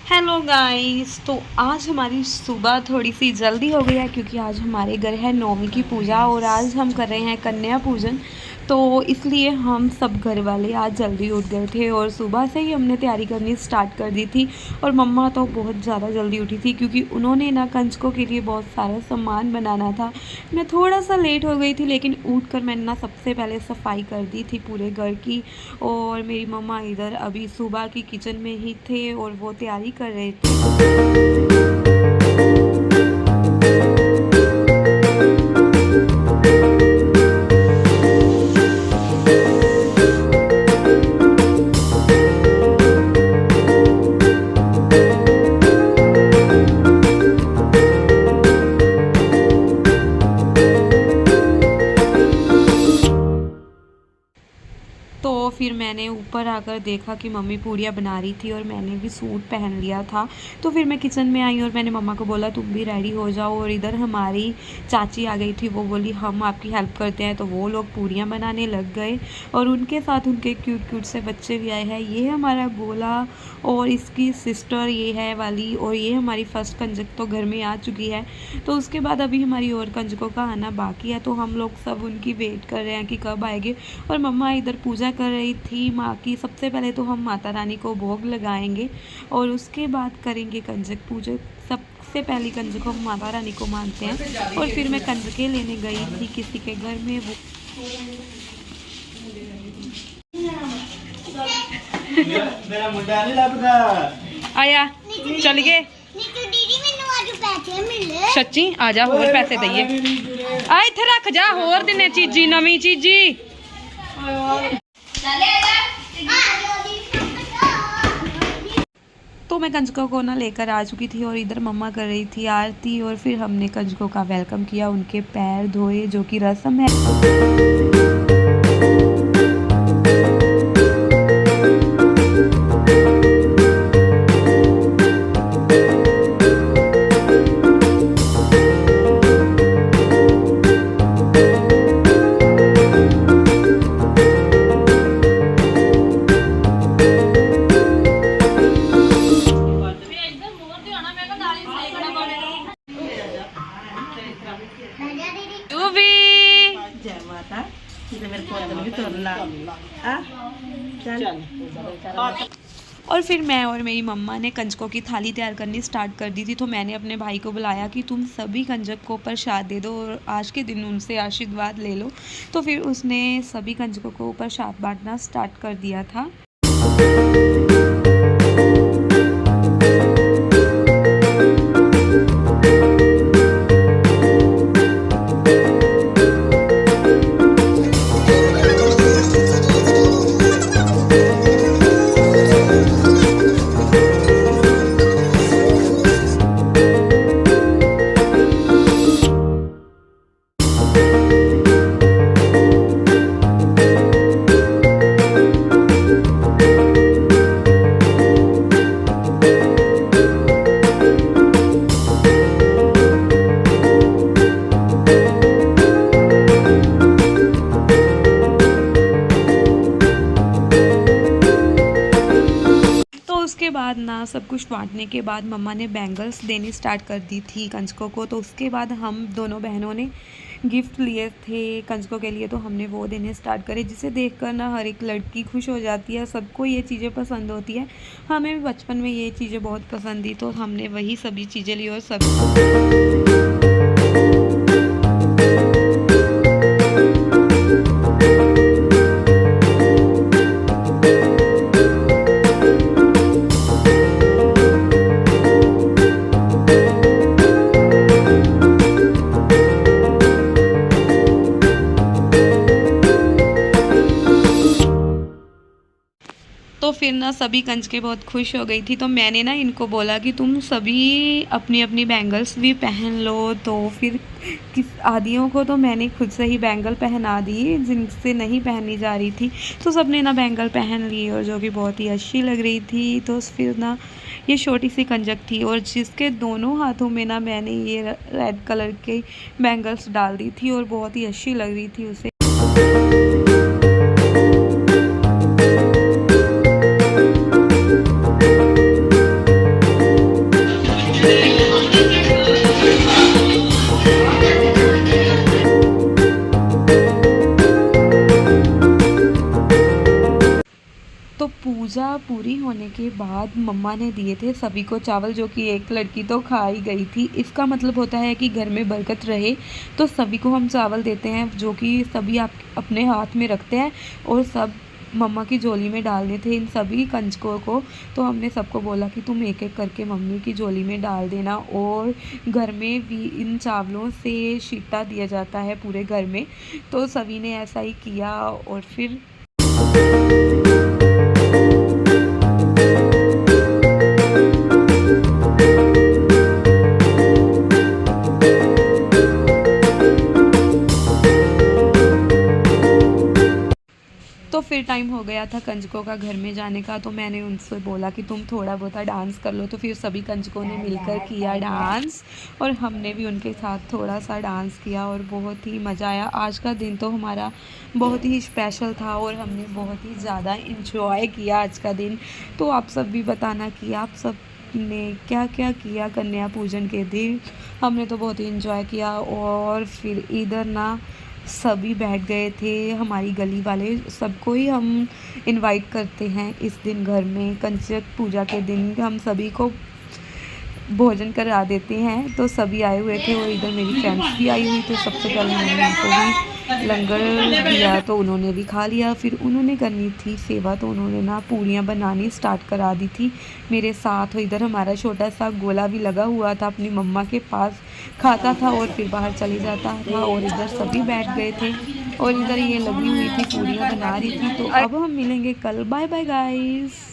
Hello guys. तो आज हमारी सुबह थोड़ी सी जल्दी हो गई है क्योंकि आज हमारे घर है नौमी की पूजा और आज हम कर रहे हैं कन्या पूजन। तो इसलिए हम सब घर वाले आज जल्दी उठ गए थे और सुबह से ही हमने तैयारी करनी स्टार्ट कर दी थी। और मम्मा तो बहुत ज़्यादा जल्दी उठी थी क्योंकि उन्होंने ना कंजकों के लिए बहुत सारा सामान बनाना था। मैं थोड़ा सा लेट हो गई थी लेकिन उठकर मैंने ना सबसे पहले सफाई कर दी थी पूरे घर की। और मेरी मम्मा इधर अभी सुबह की किचन में ही थे और वो तैयारी कर रहे थे। तो फिर मैंने ऊपर आकर देखा कि मम्मी पूड़ियाँ बना रही थी और मैंने भी सूट पहन लिया था। तो फिर मैं किचन में आई और मैंने मम्मा को बोला तुम भी रेडी हो जाओ। और इधर हमारी चाची आ गई थी, वो बोली हम आपकी हेल्प करते हैं। तो वो लोग पूड़ियाँ बनाने लग गए और उनके साथ उनके क्यूट क्यूट से बच्चे भी आए हैं। ये हमारा गोला और इसकी सिस्टर ये है वाली, और ये हमारी फर्स्ट कंजक तो घर में आ चुकी है। तो उसके बाद अभी हमारी और कंजकों का आना बाकी है। तो हम लोग सब उनकी वेट कर रहे हैं कि कब आएंगे। और मम्मा इधर पूजा कर रही थी माँ की। सबसे पहले तो हम माता रानी को भोग लगाएंगे और उसके बाद करेंगे कंजक पूजा। सबसे पहली कंजक हम माता रानी को मानते हैं। और फिर मैं कंजकें लेने गई थी किसी के घर में। वो मेरा मुंडा नहीं लभदा आया चल गए सच्ची आ जा होर पैसे दईए आ इत्थे रख जा होर दिने चीजी नवी चीजी। तो मैं कंजकों को ना लेकर आ चुकी थी और इधर मम्मा कर रही थी आरती। और फिर हमने कंजकों का वेलकम किया, उनके पैर धोए जो कि रस्म है। और फिर मैं और मेरी मम्मा ने कंजकों की थाली तैयार करनी स्टार्ट कर दी थी। तो मैंने अपने भाई को बुलाया कि तुम सभी कंजक को प्रसाद दे दो और आज के दिन उनसे आशीर्वाद ले लो। तो फिर उसने सभी कंजकों को प्रसाद बांटना स्टार्ट कर दिया था। उसके बाद ना सब कुछ बांटने के बाद मम्मा ने बैंगल्स देनी स्टार्ट कर दी थी कंजकों को। तो उसके बाद हम दोनों बहनों ने गिफ्ट लिए थे कंजकों के लिए। तो हमने वो देने स्टार्ट करे, जिसे देखकर ना हर एक लड़की खुश हो जाती है। सबको ये चीज़ें पसंद होती है। हमें भी बचपन में ये चीज़ें बहुत पसंद थी तो हमने वही सभी चीज़ें ली। और सब तो फिर ना सभी कंजकें बहुत खुश हो गई थी। तो मैंने ना इनको बोला कि तुम सभी अपनी अपनी बैंगल्स भी पहन लो। तो फिर किस आदियों को तो मैंने खुद से ही बैंगल पहना दी जिनसे नहीं पहनी जा रही थी। तो सबने ना बैंगल पहन ली और जो कि बहुत ही अच्छी लग रही थी। तो फिर ना ये छोटी सी कंजक थी और जिसके दोनों हाथों में ना मैंने ये रेड कलर के बैंगल्स डाल दी थी और बहुत ही अच्छी लग रही थी उसे। पूरी होने के बाद मम्मा ने दिए थे सभी को चावल, जो कि एक लड़की तो खा ही गई थी। इसका मतलब होता है कि घर में बरकत रहे, तो सभी को हम चावल देते हैं, जो कि सभी आप अपने हाथ में रखते हैं और सब मम्मा की झोली में डालने थे इन सभी कंजकों को। तो हमने सबको बोला कि तुम एक एक करके मम्मी की झोली में डाल देना, और घर में भी इन चावलों से शीटा दिया जाता है पूरे घर में। तो सभी ने ऐसा ही किया और फिर तो फिर टाइम हो गया था कंजकों का घर में जाने का। तो मैंने उनसे बोला कि तुम थोड़ा बहुत डांस कर लो। तो फिर सभी कंजकों ने मिलकर किया डांस, और हमने भी उनके साथ थोड़ा सा डांस किया और बहुत ही मज़ा आया। आज का दिन तो हमारा बहुत ही स्पेशल था और हमने बहुत ही ज़्यादा इंजॉय किया आज का दिन। तो आप सब भी बताना कि आप सब ने क्या क्या किया कन्या पूजन के दिन। हमने तो बहुत ही इंजॉय किया। और फिर इधर ना सभी बैठ गए थे, हमारी गली वाले सबको ही हम इनवाइट करते हैं इस दिन घर में। कंजक पूजा के दिन हम सभी को भोजन करा देते हैं। तो सभी आए हुए थे और इधर मेरी फ्रेंड्स भी आई हुई। तो सबसे पहले मैंने उनको भी लंगर दिया, तो उन्होंने भी खा लिया। फिर उन्होंने करनी थी सेवा, तो उन्होंने ना पूड़ियाँ बनानी स्टार्ट करा दी थी मेरे साथ। और इधर हमारा छोटा सा गोला भी लगा हुआ था, अपनी मम्मा के पास खाता था और फिर बाहर चले जाता था। और इधर सभी बैठ गए थे और इधर ये लगी हुई थी पूड़ियाँ बना रही थी। तो अब हम मिलेंगे कल। Bye bye guys.